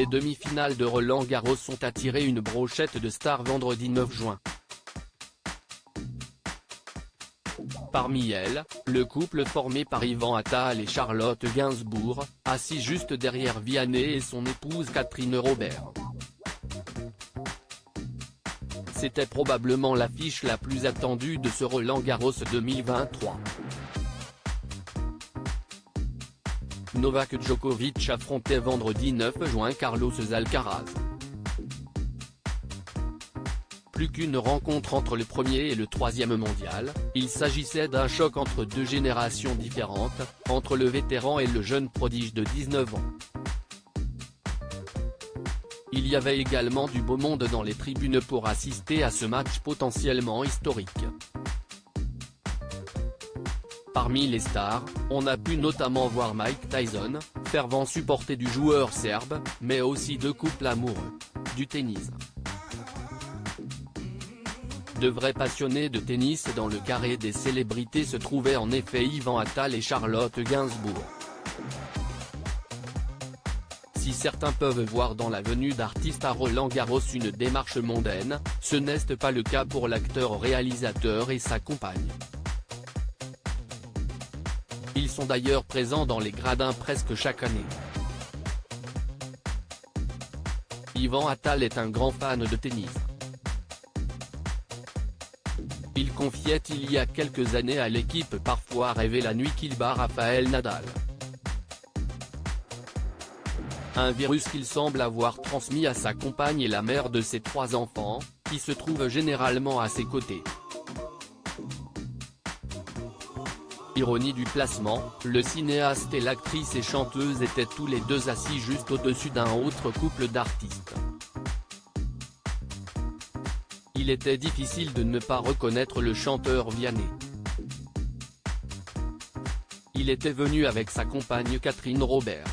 Les demi-finales de Roland-Garros ont attiré une brochette de stars vendredi 9 juin. Parmi elles, le couple formé par Ivan Attal et Charlotte Gainsbourg, assis juste derrière Vianney et son épouse Catherine Robert. C'était probablement l'affiche la plus attendue de ce Roland-Garros 2023. Novak Djokovic affrontait vendredi 9 juin Carlos Alcaraz. Plus qu'une rencontre entre le premier et le troisième mondial, il s'agissait d'un choc entre deux générations différentes, entre le vétéran et le jeune prodige de 19 ans. Il y avait également du beau monde dans les tribunes pour assister à ce match potentiellement historique. Parmi les stars, on a pu notamment voir Mike Tyson, fervent supporter du joueur serbe, mais aussi deux couples amoureux, du tennis. De vrais passionnés de tennis dans le carré des célébrités se trouvaient en effet Ivan Attal et Charlotte Gainsbourg. Si certains peuvent voir dans la venue d'artistes à Roland-Garros une démarche mondaine, ce n'est pas le cas pour l'acteur-réalisateur et sa compagne. Ils sont d'ailleurs présents dans les gradins presque chaque année. Ivan Attal est un grand fan de tennis. Il confiait il y a quelques années à l'équipe parfois rêver la nuit qu'il bat Rafael Nadal. Un virus qu'il semble avoir transmis à sa compagne et la mère de ses 3 enfants, qui se trouvent généralement à ses côtés. Ironie du placement, le cinéaste et l'actrice et chanteuse étaient tous les deux assis juste au-dessus d'un autre couple d'artistes. Il était difficile de ne pas reconnaître le chanteur Vianney. Il était venu avec sa compagne Catherine Robert.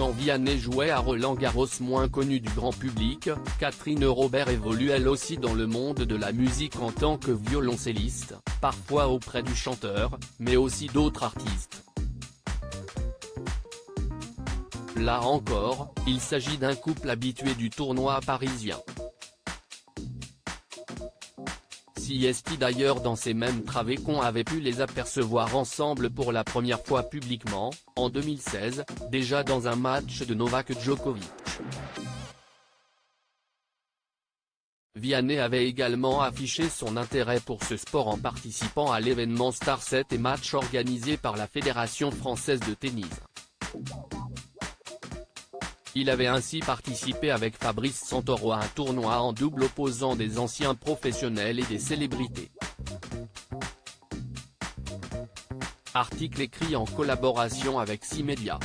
Quand Vianney jouait à Roland-Garros moins connu du grand public, Catherine Robert évolue elle aussi dans le monde de la musique en tant que violoncelliste, parfois auprès du chanteur, mais aussi d'autres artistes. Là encore, il s'agit d'un couple habitué du tournoi parisien. Si est d'ailleurs dans ces mêmes travées qu'on avait pu les apercevoir ensemble pour la première fois publiquement, en 2016, déjà dans un match de Novak Djokovic. Vianney avait également affiché son intérêt pour ce sport en participant à l'événement Star 7 et Match organisé par la Fédération française de tennis. Il avait ainsi participé avec Fabrice Santoro à un tournoi en double opposant des anciens professionnels et des célébrités. Article écrit en collaboration avec 6 médias.